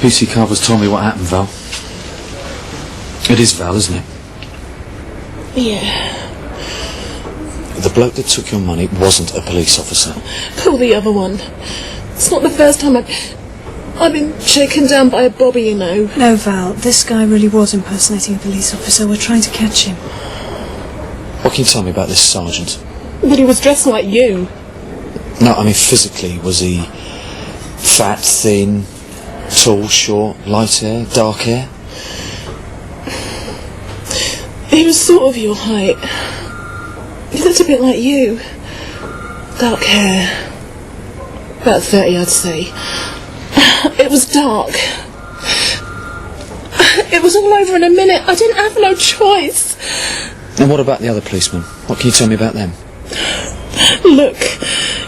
PC Carver's told me what happened, Val. It is Val, isn't it? Yeah. The bloke that took your money wasn't a police officer. Call the other one. It's not the first time I've been shaken down by a bobby, you know. No, Val, this guy really was impersonating a police officer. We're trying to catch him. What can you tell me about this sergeant? But he was dressed like you. No, I mean physically. Was he fat, thin, tall, short, light hair, dark hair? He was sort of your height. He looked a bit like you. Dark hair. About 30, I'd say. It was dark. It was all over in a minute. I didn't have no choice. And what about the other policemen? What can you tell me about them? Look,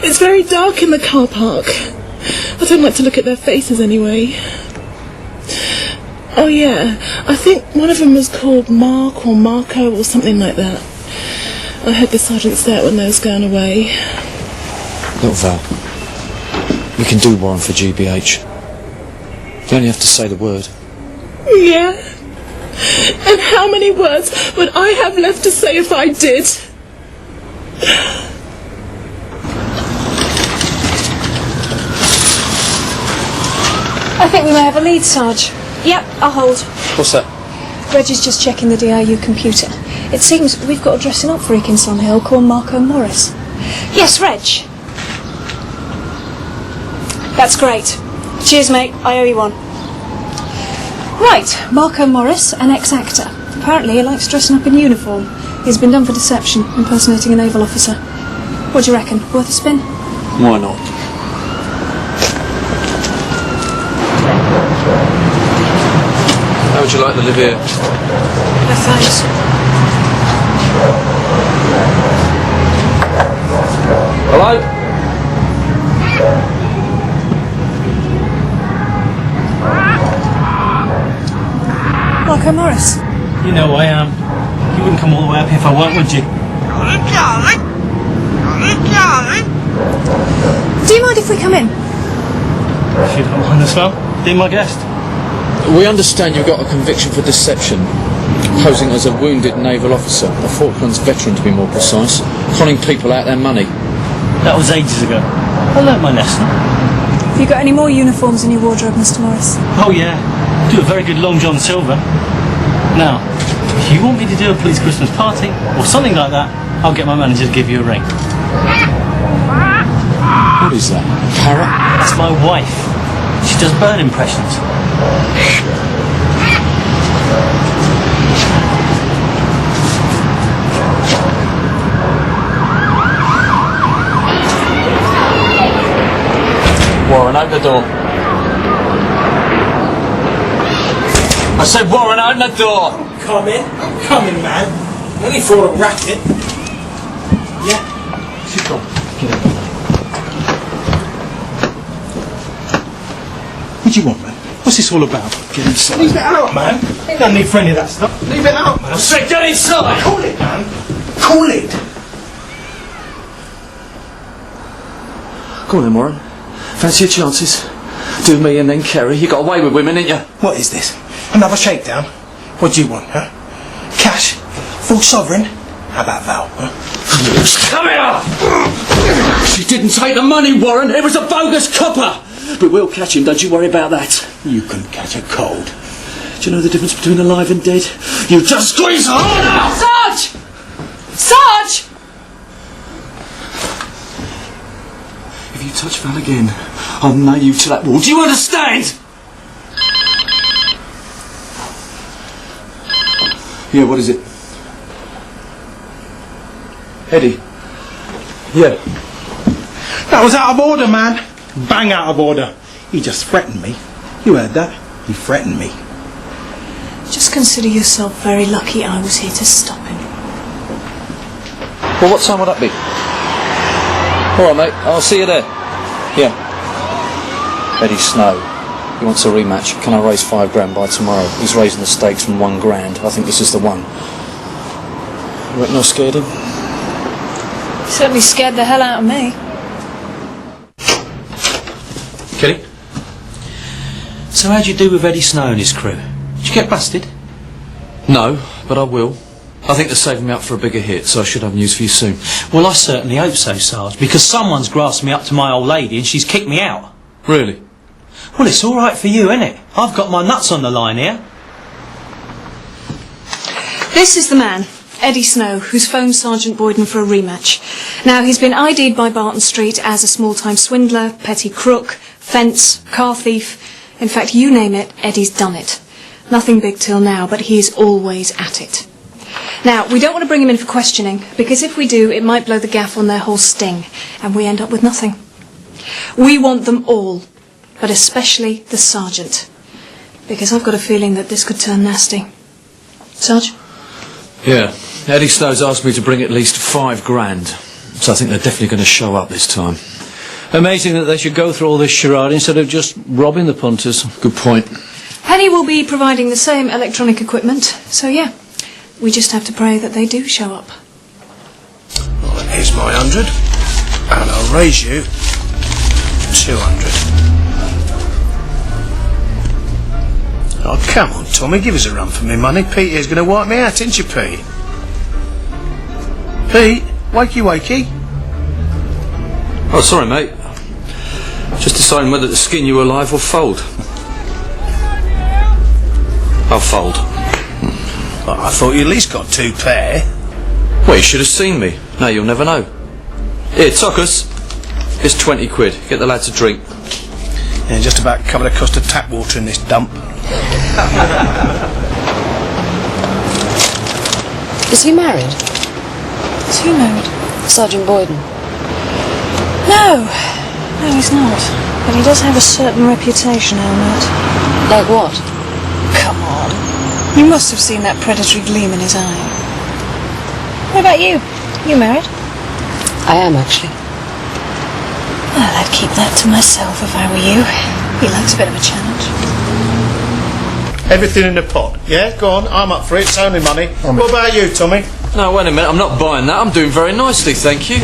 it's very dark in the car park. I don't like to look at their faces anyway. Oh yeah, I think one of them was called Mark or Marco or something like that. I heard the sergeant say it when they was going away. Look, Val, you can do warrant for GBH. You only have to say the word. Yeah? And how many words would I have left to say if I did? I think we may have a lead, Sarge. Yep, I'll hold. What's that? Reggie's just checking the DIU computer. It seems we've got a dressing up freak in Sun Hill called Marco Morris. Yes, Reg. That's great. Cheers, mate. I owe you one. Right, Marco Morris, an ex-actor. Apparently he likes dressing up in uniform. He's been done for deception, impersonating a naval officer. What do you reckon? Worth a spin? Why not? How would you like to live here? No thanks. Hello? Marco Morris. You know I am. You wouldn't come all the way up here if I weren't, would you? Do you mind if we come in? If you don't mind as well, be my guest. We understand you've got a conviction for deception, posing as a wounded naval officer, a Falklands veteran to be more precise, conning people out their money. That was ages ago. I learnt my lesson. Have you got any more uniforms in your wardrobe, Mr. Morris? Oh yeah, do a very good Long John Silver. Now, if you want me to do a police Christmas party, or something like that, I'll get my manager to give you a ring. What is that? Parrot? That's my wife. She does bird impressions. Warren, open the door. I said, Warren, open the door. Come in, man. Only for a racket. Yeah. Sit down. What do you want, man? What's this all about? Get inside. Leave it out, man. Ain't no need for any of that stuff. Leave it out, man. I said, get inside. Cool it, man. Cool it. Go on then, Warren. Fancy your chances. Do me and then Kerry. You got away with women, didn't you? What is this? Another shakedown? What do you want, huh? Cash? Full sovereign? How about Val, huh? Come here! She didn't take the money, Warren. It was a bogus copper. But we'll catch him, don't you worry about that. You couldn't catch a cold. Do you know the difference between alive and dead? You just squeeze harder! Sarge! Sarge! If you touch Val again, I'll nail you to that wall. Do you understand? Yeah, what is it? Eddie? Yeah. That was out of order, man. Bang out of order. He just threatened me. You heard that? He threatened me. Just consider yourself very lucky I was here to stop him. Well, what time would that be? All right, mate. I'll see you there. Yeah. Eddie Snow. He wants a rematch. Can I raise £5 by tomorrow? He's raising the stakes from £1,000. I think this is the one. You reckon I scared him? Certainly scared the hell out of me. Kelly? So how'd you do with Eddie Snow and his crew? Did you get busted? No, but I will. I think they're saving me up for a bigger hit, so I should have news for you soon. Well, I certainly hope so, Sarge, because someone's grasped me up to my old lady and she's kicked me out. Really? Well, it's all right for you, isn't it? I've got my nuts on the line here. This is the man, Eddie Snow, who's phoned Sergeant Boyden for a rematch. Now, he's been ID'd by Barton Street as a small-time swindler, petty crook, fence, car thief. In fact, you name it, Eddie's done it. Nothing big till now, but he's always at it. Now, we don't want to bring him in for questioning, because if we do, it might blow the gaff on their whole sting, and we end up with nothing. We want them all, but especially the sergeant, because I've got a feeling that this could turn nasty. Sarge? Yeah, Eddie Snow's asked me to bring at least $5,000, so I think they're definitely going to show up this time. Amazing that they should go through all this charade instead of just robbing the punters. Good point. Penny will be providing the same electronic equipment, so yeah, we just have to pray that they do show up. Well, here's my 100, and I'll raise you 200. Oh, come on, Tommy, give us a run for me money. Pete here's going to wipe me out, isn't you, Pete? Pete, wakey wakey. Oh, sorry, mate. Just deciding whether to skin you alive or fold. I'll fold. Well, I thought you at least got 2 pair. Well, you should have seen me. Now you'll never know. Here, Tuckers. Here's 20 quid. Get the lad to drink. Yeah, just about covered the cost of tap water in this dump. Is he married? Is he married? Sergeant Boyden? No, he's not. But he does have a certain reputation, Elmert. Like what? Come on. You must have seen that predatory gleam in his eye. What about you? You married? I am, actually. Well, I'd keep that to myself if I were you. He likes a bit of a challenge. Everything in the pot, yeah? Go on, I'm up for it, it's only money. What about you, Tommy? No, wait a minute. I'm not buying that. I'm doing very nicely, thank you.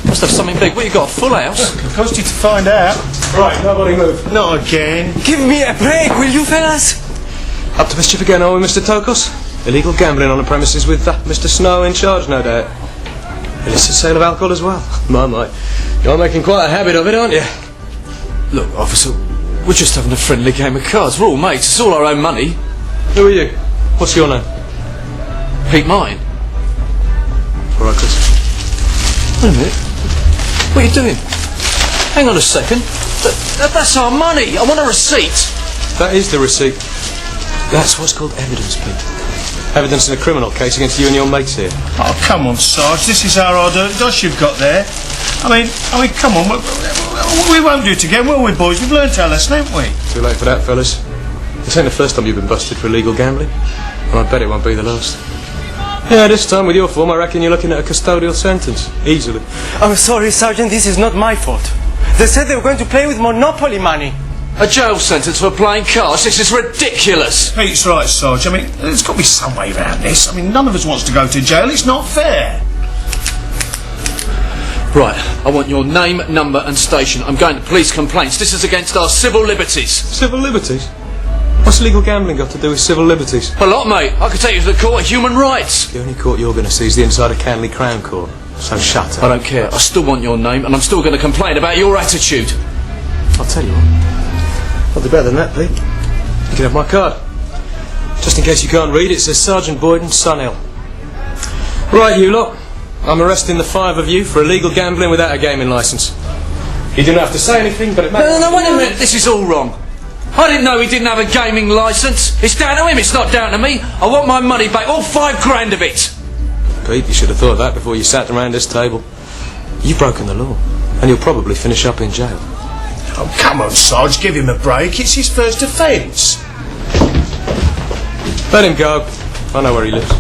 Must have something big. What, you got a full house? It'll cost you to find out. Right, nobody move. Not again. Give me a break, will you, fellas? Up to mischief again, are we, Mr. Tokos? Illegal gambling on the premises with Mr. Snow in charge, no doubt. Illicit sale of alcohol as well. My. You're making quite a habit of it, aren't you? Look, officer, we're just having a friendly game of cards. We're all mates. It's all our own money. Who are you? What's your name? Pete mine. All right, Chris. Wait a minute. What are you doing? Hang on a second. That's our money. I want a receipt. That is the receipt. That's what's called evidence, Pete. Evidence in a criminal case against you and your mates here. Oh, come on, Sarge, this is our odd dosh you've got there. I mean, come on, we won't do it again, will we, boys? We've learnt our lesson, haven't we? Too late for that, fellas. This ain't the first time you've been busted for illegal gambling, and I bet it won't be the last. Yeah, this time with your form, I reckon you're looking at a custodial sentence, easily. I'm sorry, Sergeant, this is not my fault. They said they were going to play with Monopoly money. A jail sentence for playing cards? This is ridiculous. Pete's right, Sarge. I mean, there's got to be some way around this. I mean, none of us wants to go to jail. It's not fair. Right, I want your name, number and station. I'm going to police complaints. This is against our civil liberties. Civil liberties? What's legal gambling got to do with civil liberties? A lot, mate. I could take you to the Court of Human Rights. The only court you're going to see is the inside of Canley Crown Court. So shut up. I don't care. I still want your name, and I'm still going to complain about your attitude. I'll tell you what. I'll do better than that, Pete. You can have my card. Just in case you can't read, it says Sergeant Boyden, Sunhill. Right, you lot. I'm arresting the 5 of you for illegal gambling without a gaming licence. You didn't have to say anything, but it matters. No, wait a minute. This is all wrong. I didn't know he didn't have a gaming licence. It's down to him, it's not down to me. I want my money back, all $5,000 of it. Pete, you should have thought of that before you sat around this table. You've broken the law, and you'll probably finish up in jail. Oh, come on, Sarge, give him a break. It's his first offence. Let him go. I know where he lives.